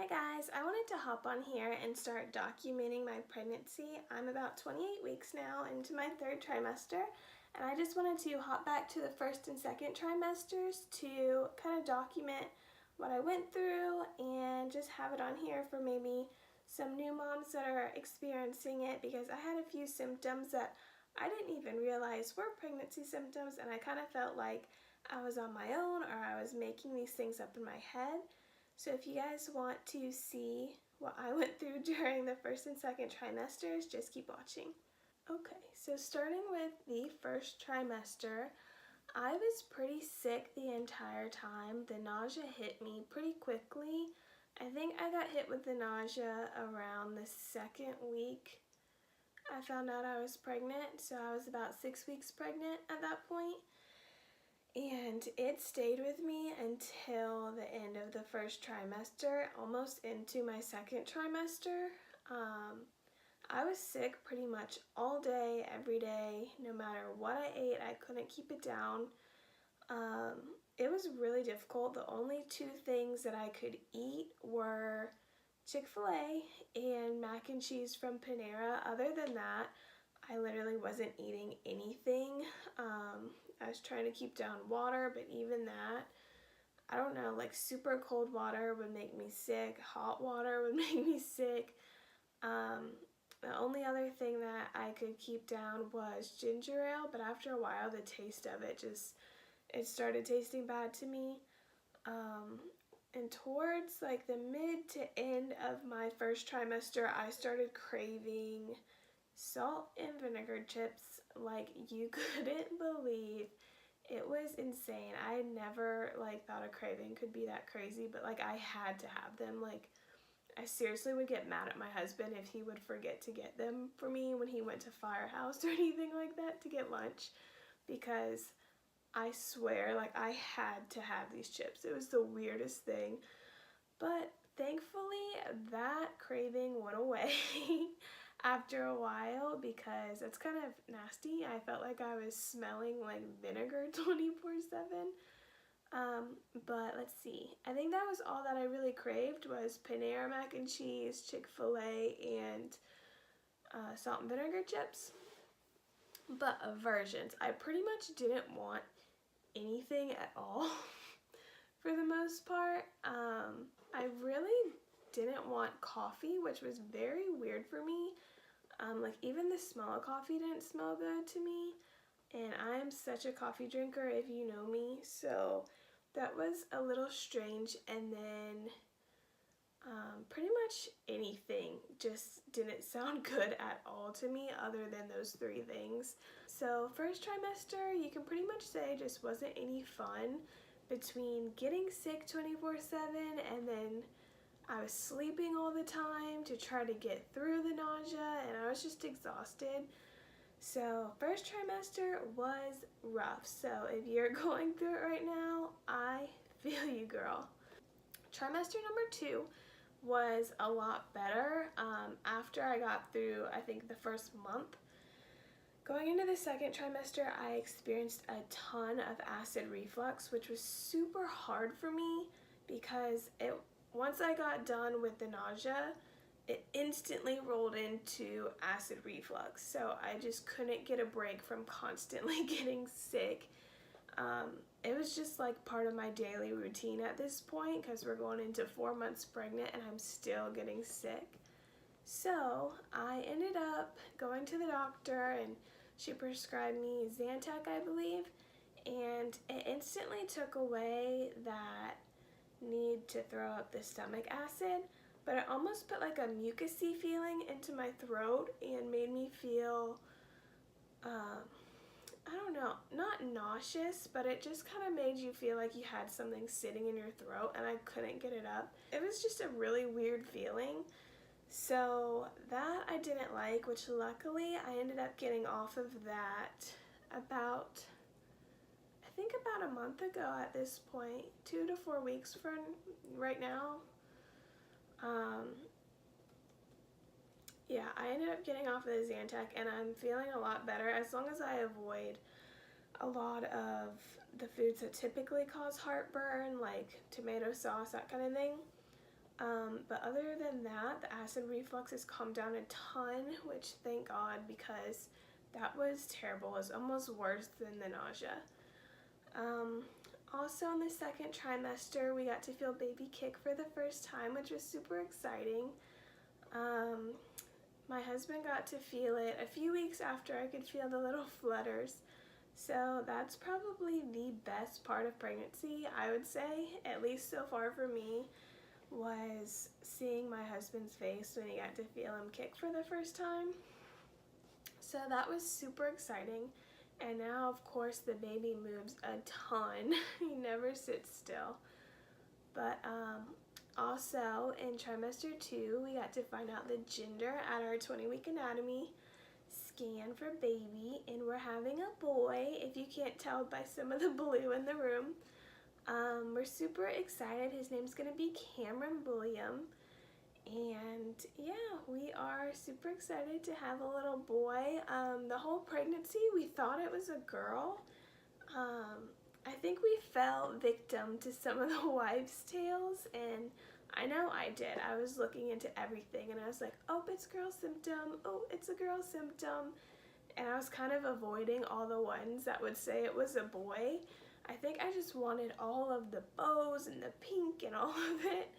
Hi guys, I wanted to hop on here and start documenting my pregnancy. I'm about 28 weeks now into my third trimester, and I just wanted to hop back to the first and second trimesters to kind of document what I went through and just have it on here for maybe some new moms that are experiencing it, because I had a few symptoms that I didn't even realize were pregnancy symptoms, and I kind of felt like I was on my own or I was making these things up in my head. So if you guys want to see what I went through during the first and second trimesters, just keep watching. Okay, so starting with the first trimester, I was pretty sick the entire time. The nausea hit me pretty quickly. I think I got hit with the nausea around the second week I found out I was pregnant, so I was about 6 weeks pregnant at that point. And it stayed with me until the end of the first trimester, almost into my second trimester. I was sick pretty much all day, every day, no matter what I ate. I couldn't keep it down. It was really difficult. The only two things that I could eat were Chick-fil-A and mac and cheese from Panera. Other than that, I literally wasn't eating anything. I was trying to keep down water, but even that, I don't know, like super cold water would make me sick, hot water would make me sick. The only other thing that I could keep down was ginger ale, but after a while the taste of it it started tasting bad to me. And towards like the mid to end of my first trimester, I started craving salt and vinegar chips like you couldn't believe. It was insane. I had never thought a craving could be that crazy, but I had to have them. I seriously would get mad at my husband if he would forget to get them for me when he went to Firehouse or anything like that to get lunch, because I swear I had to have these chips. It was the weirdest thing. But thankfully that craving went away after a while, because it's kind of nasty. I felt like I was smelling like vinegar 24/7. But let's see. I think that was all that I really craved was Panera mac and cheese, Chick-fil-A, and salt and vinegar chips. But aversions, I pretty much didn't want anything at all for the most part. I really didn't want coffee, which was very weird for me. Even the smell of coffee didn't smell good to me, and I'm such a coffee drinker if you know me, so that was a little strange. And then pretty much anything just didn't sound good at all to me other than those three things. So first trimester, you can pretty much say just wasn't any fun, between getting sick 24/7 and then I was sleeping all the time to try to get through the nausea, and I was just exhausted. So first trimester was rough. So if you're going through it right now, I feel you, girl. Trimester number 2 was a lot better after I got through, I think, the first month. Going into the second trimester, I experienced a ton of acid reflux, which was super hard for me because once I got done with the nausea, it instantly rolled into acid reflux. So I just couldn't get a break from constantly getting sick. It was just part of my daily routine at this point, because we're going into 4 months pregnant and I'm still getting sick. So I ended up going to the doctor, and she prescribed me Zantac, I believe, and it instantly took away that need to throw up the stomach acid, but it almost put a mucusy feeling into my throat and made me feel, I don't know, not nauseous, but it just kind of made you feel like you had something sitting in your throat and I couldn't get it up. It was just a really weird feeling. So that I didn't like, which luckily I ended up getting off of that about a month ago at this point, 2 to 4 weeks from right now. Yeah, I ended up getting off of the Zantac and I'm feeling a lot better, as long as I avoid a lot of the foods that typically cause heartburn, like tomato sauce, that kind of thing. But other than that, the acid reflux has calmed down a ton, which thank God, because that was terrible. It was almost worse than the nausea. Also in the second trimester, we got to feel baby kick for the first time, which was super exciting. My husband got to feel it a few weeks after I could feel the little flutters. So that's probably the best part of pregnancy, I would say, at least so far for me, was seeing my husband's face when he got to feel him kick for the first time. So that was super exciting. And now, of course, the baby moves a ton. He never sits still. But also in trimester 2, we got to find out the gender at our 20-week anatomy scan for baby, and we're having a boy, if you can't tell by some of the blue in the room. We're super excited. His name's gonna be Cameron William. And yeah, we are super excited to have a little boy. The whole pregnancy, we thought it was a girl. I think we fell victim to some of the wives' tales, and I know I did. I was looking into everything and I was like, oh, it's girl symptom, oh, it's a girl symptom. And I was kind of avoiding all the ones that would say it was a boy. I think I just wanted all of the bows and the pink and all of it,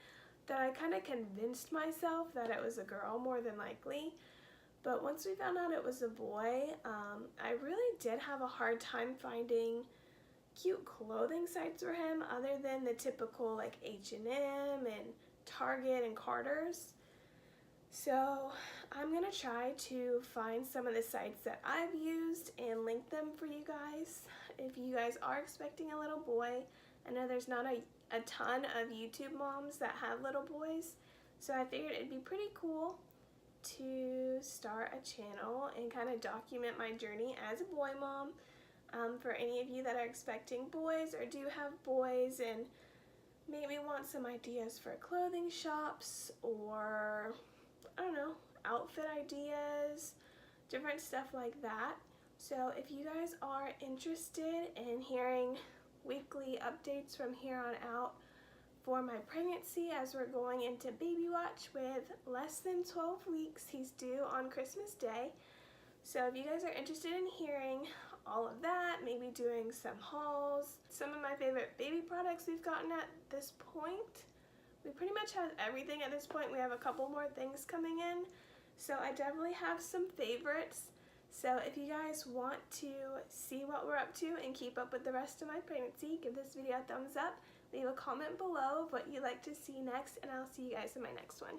that I kind of convinced myself that it was a girl more than likely. But once we found out it was a boy, I really did have a hard time finding cute clothing sites for him other than the typical like H&M and Target and Carter's. So I'm gonna try to find some of the sites that I've used and link them for you guys. If you guys are expecting a little boy, I know there's not a ton of YouTube moms that have little boys, so I figured it'd be pretty cool to start a channel and kind of document my journey as a boy mom. For any of you that are expecting boys or do have boys and maybe want some ideas for clothing shops or, I don't know, outfit ideas, different stuff like that. So if you guys are interested in hearing weekly updates from here on out for my pregnancy as we're going into baby watch with less than 12 weeks, he's due on Christmas Day. So if you guys are interested in hearing all of that, maybe doing some hauls, some of my favorite baby products we've gotten at this point. We pretty much have everything at this point. We have a couple more things coming in. So I definitely have some favorites. So if you guys want to see what we're up to and keep up with the rest of my pregnancy, give this video a thumbs up, leave a comment below of what you'd like to see next, and I'll see you guys in my next one.